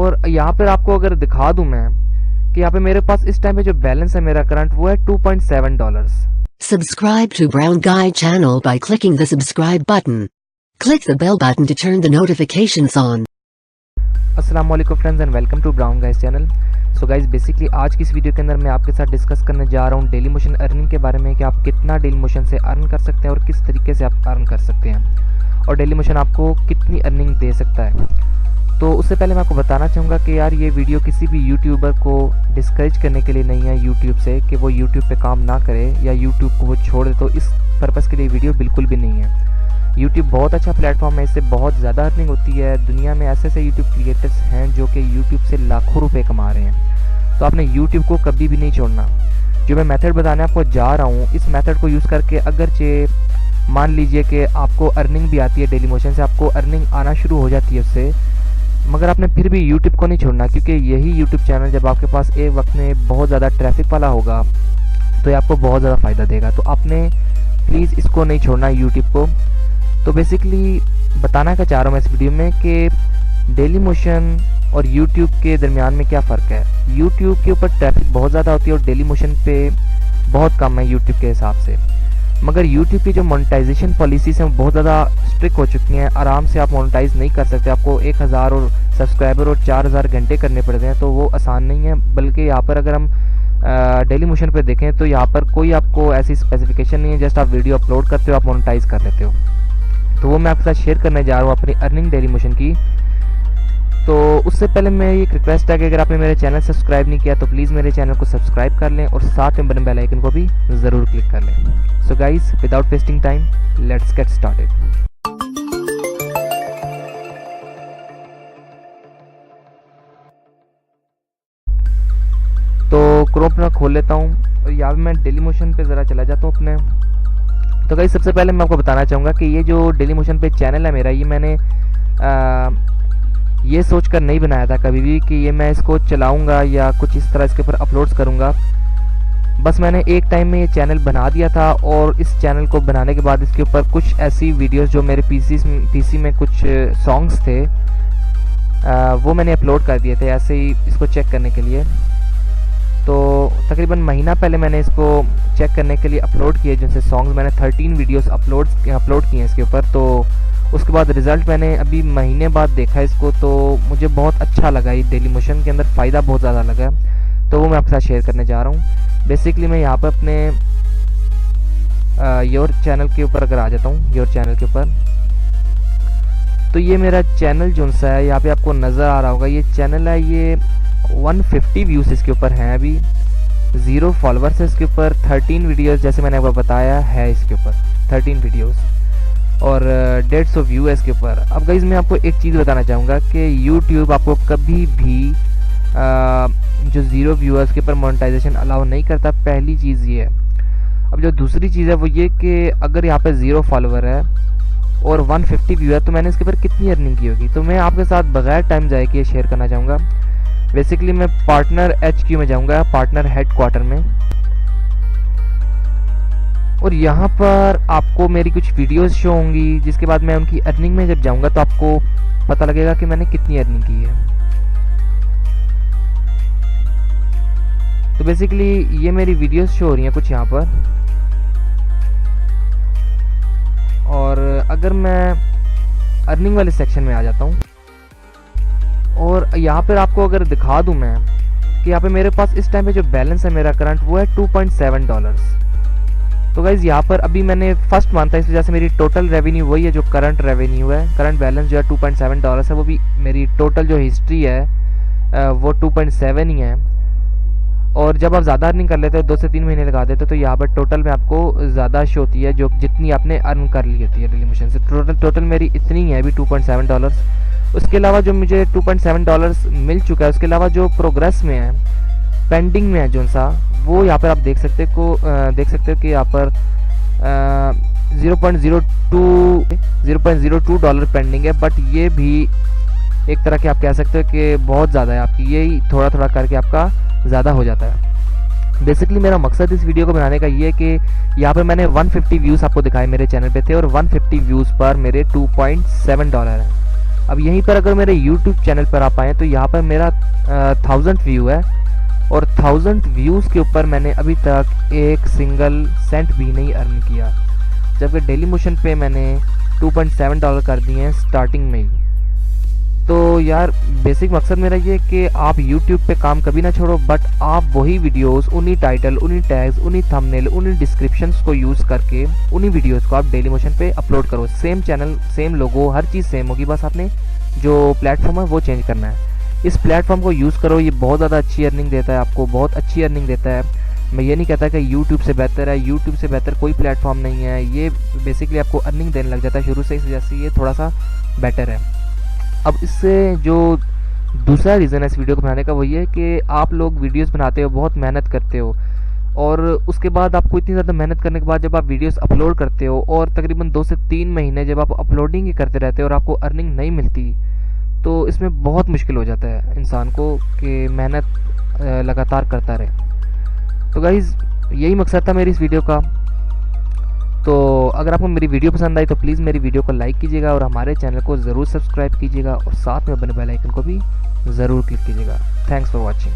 और यहाँ पर आपको अगर दिखा दूं मैं कि यहाँ पे मेरे पास इस टाइम पे जो बैलेंस है मेरा करंट वो है $2.7। Subscribe to Brown Guy channel by clicking the subscribe button. Click the bell button to turn the notifications on. अस्सलाम वालेकुम friends and welcome to brown guys channel. So guys basically आज की इस video के अंदर मैं आपके साथ डिस्कस करने जा रहा हूँ डेली मोशन अर्निंग के बारे में कि आप कितना डेली मोशन से अर्न कर सकते हैं और किस तरीके से आप अर्न कर सकते हैं और डेली मोशन आपको कितनी अर्निंग दे सकता है। तो उससे पहले मैं आपको बताना चाहूँगा कि यार ये वीडियो किसी भी यूट्यूबर को डिस्करेज करने के लिए नहीं है यूट्यूब से कि वो यूट्यूब पे काम ना करे या यूट्यूब को वो छोड़ दे, तो इस पर्पज़ के लिए वीडियो बिल्कुल भी नहीं है। यूट्यूब बहुत अच्छा प्लेटफॉर्म है, इससे बहुत ज़्यादा अर्निंग होती है। दुनिया में ऐसे यूट्यूब क्रिएटर्स हैं जो कि यूट्यूब से लाखों रुपए कमा रहे हैं, तो आपने यूट्यूब को कभी भी नहीं छोड़ना। जो मैं मेथड बताने आपको जा रहा हूँ, इस मेथड को यूज़ करके अगरचे मान लीजिए कि आपको अर्निंग भी आती है डेली मोशन से, आपको अर्निंग आना शुरू हो जाती है उससे, मगर आपने फिर भी यूट्यूब को नहीं छोड़ना, क्योंकि यही यूट्यूब चैनल जब आपके पास एक वक्त में बहुत ज़्यादा ट्रैफिक वाला होगा तो ये आपको बहुत ज़्यादा फ़ायदा देगा। तो आपने प्लीज़ इसको नहीं छोड़ना यूट्यूब को। तो बेसिकली बताना क्या चाह रहा हूँ मैं इस वीडियो में कि डेली मोशन और यूट्यूब के दरमियान में क्या फ़र्क है। यूट्यूब के ऊपर ट्रैफिक बहुत ज़्यादा होती है और डेली मोशन पे बहुत कम है यूट्यूब के हिसाब से, मगर यूट्यूब की जो मोनेटाइजेशन पॉलिसीज़ हैं वो बहुत ज़्यादा स्ट्रिक्ट हो चुकी हैं। आराम से आप मोनेटाइज नहीं कर सकते, आपको 1000 और सब्सक्राइबर और 4000 घंटे करने पड़ते हैं, तो वो आसान नहीं है। बल्कि यहाँ पर अगर हम डेली मोशन पे देखें तो यहाँ पर कोई आपको ऐसी स्पेसिफिकेशन नहीं है, जस्ट आप वीडियो अपलोड करते हो आप मोनेटाइज कर लेते हो। तो वो मैं आपके साथ शेयर करने जा रहा हूँ अपनी अर्निंग डेली मोशन की। तो उससे पहले मैं एक रिक्वेस्ट है कि अगर आपने मेरे चैनल सब्सक्राइब नहीं किया तो प्लीज़ मेरे चैनल को सब्सक्राइब कर लें और साथ में बटन बेल आइकन को भी ज़रूर क्लिक कर लें। So guys without wasting time let's get started. तो क्रोम अपना खोल लेता हूँ और यहाँ पे मैं डेली मोशन पे ज़रा चला जाता हूँ अपने। तो गाइस सबसे पहले मैं आपको बताना चाहूँगा कि ये जो डेली मोशन पे चैनल है मेरा, ये मैंने ये सोचकर नहीं बनाया था कभी भी कि ये मैं इसको चलाऊँगा या कुछ इस तरह इसके ऊपर अपलोड्स करूँगा। बस मैंने एक टाइम में ये चैनल बना दिया था और इस चैनल को बनाने के बाद इसके ऊपर कुछ ऐसी वीडियोस जो मेरे पीसी में कुछ सॉन्ग्स थे वो मैंने अपलोड कर दिए थे ऐसे ही इसको चेक करने के लिए। तो तकरीबन महीना पहले मैंने इसको चेक करने के लिए अपलोड किए, जिनसे सॉन्ग्स मैंने 13 वीडियोस अपलोड किए हैं इसके ऊपर। तो उसके बाद रिज़ल्ट मैंने अभी महीने बाद देखा इसको, तो मुझे बहुत अच्छा लगा, ये डेली मोशन के अंदर फ़ायदा बहुत ज़्यादा लगा, तो वो मैं आपके साथ शेयर करने जा रहा हूँ। बेसिकली मैं यहाँ पर अपने योर चैनल के ऊपर अगर आ जाता हूँ, योर चैनल के ऊपर, तो ये मेरा चैनल जो सा है यहाँ पे आपको नज़र आ रहा होगा, ये चैनल है, ये 150 व्यूज़ इसके ऊपर हैं, अभी 0 फॉलोअर्स है इसके ऊपर, 13 वीडियोस जैसे मैंने आपको बताया है इसके ऊपर 13 वीडियोस और 150 व्यू है इसके ऊपर। अब गाइस मैं आपको एक चीज़ बताना चाहूँगा कि यूट्यूब आपको कभी भी जो 0 व्यूअर्स के ऊपर मोनेटाइजेशन अलाउ नहीं करता, पहली चीज़ ये है। अब जो दूसरी चीज़ है वो ये कि अगर यहाँ पे 0 फॉलोअर है और 150 व्यू है तो मैंने इसके ऊपर कितनी अर्निंग की होगी। तो मैं आपके साथ बगैर टाइम जाए के शेयर करना चाहूँगा। बेसिकली मैं पार्टनर HQ में जाऊँगा, पार्टनर हेडक्वार्टर में, और यहाँ पर आपको मेरी कुछ वीडियोस शो होंगी, जिसके बाद मैं उनकी अर्निंग में जब जाऊँगा तो आपको पता लगेगा कि मैंने कितनी अर्निंग की है। तो बेसिकली ये मेरी वीडियोस शो हो रही हैं कुछ यहाँ पर, और अगर मैं अर्निंग वाले सेक्शन में आ जाता हूँ और यहाँ पर आपको अगर दिखा दूँ मैं कि यहाँ पे मेरे पास इस टाइम पे जो बैलेंस है मेरा करंट वो है $2.7। तो गाइज़ यहाँ पर अभी मैंने फर्स्ट मंथ है, इस वजह से मेरी टोटल रेवेन्यू वही है जो करंट रेवेन्यू है, करंट बैलेंस जो है $2.7 है, वो भी मेरी टोटल जो हिस्ट्री है वो 2.7 ही है। और जब आप ज़्यादा अर्निंग कर लेते हो 2 से 3 महीने लगा देते हो तो यहाँ पर टोटल में आपको ज़्यादा शो होती है जो जितनी आपने अर्न कर ली होती है डेली मोशन से। टोटल मेरी इतनी है अभी $2.7। उसके अलावा जो मुझे $2.7 मिल चुका है, उसके अलावा जो प्रोग्रेस में है, पेंडिंग में है जो सा, वो यहाँ पर आप देख सकते हो कि यहाँ पर $0.02 पेंडिंग है, बट ये भी एक तरह के आप कह सकते हो कि बहुत ज़्यादा है आपकी, यही थोड़ा थोड़ा करके आपका ज़्यादा हो जाता है। बेसिकली मेरा मकसद इस वीडियो को बनाने का ये है कि यहाँ पर मैंने 150 व्यूज़ आपको दिखाए मेरे चैनल पे थे और 150 व्यूज़ पर मेरे $2.7 है। अब यहीं पर अगर मेरे YouTube चैनल पर आप आएँ तो यहाँ पर मेरा 1000 व्यू है, और 1000 व्यूज़ के ऊपर मैंने अभी तक एक सिंगल सेंट भी नहीं अर्न किया, जबकि डेली मोशन पे मैंने $2.7 कर दिए हैं स्टार्टिंग में ही। तो यार बेसिक मकसद मेरा ये कि आप YouTube पे काम कभी ना छोड़ो, बट आप वही वीडियोस, उन्हीं टाइटल, उन्हीं टैग्स, उन्हीं थंबनेल, उन्हीं डिस्क्रिप्शंस को यूज़ करके उन्हीं वीडियोस को आप डेली मोशन पे अपलोड करो। सेम चैनल, सेम लोगो, हर चीज़ सेम होगी, बस आपने जो प्लेटफॉर्म है वो चेंज करना है। इस प्लेटफॉर्म को यूज़ करो, ये बहुत ज़्यादा अच्छी अर्निंग देता है आपको, बहुत अच्छी अर्निंग देता है। मैं ये नहीं कहता कि YouTube से बेहतर है, YouTube से बेहतर कोई प्लेटफॉर्म नहीं है। ये बेसिकली आपको अर्निंग देने लग जाता है शुरू से, इस वजह से ये थोड़ा सा बेटर है। अब इससे जो दूसरा रीज़न है इस वीडियो को बनाने का वो ये है कि आप लोग वीडियोस बनाते हो, बहुत मेहनत करते हो, और उसके बाद आपको इतनी ज़्यादा मेहनत करने के बाद जब आप वीडियोस अपलोड करते हो और तकरीबन 2 से 3 महीने जब आप अपलोडिंग ही करते रहते हो और आपको अर्निंग नहीं मिलती, तो इसमें बहुत मुश्किल हो जाता है इंसान को कि मेहनत लगातार करता रहे। तो गाइज़ यही मकसद था मेरी इस वीडियो का। तो अगर आपको मेरी वीडियो पसंद आई तो प्लीज़ मेरी वीडियो को लाइक कीजिएगा और हमारे चैनल को ज़रूर सब्सक्राइब कीजिएगा, और साथ में बने बेल आइकन को भी ज़रूर क्लिक कीजिएगा। Thanks for watching.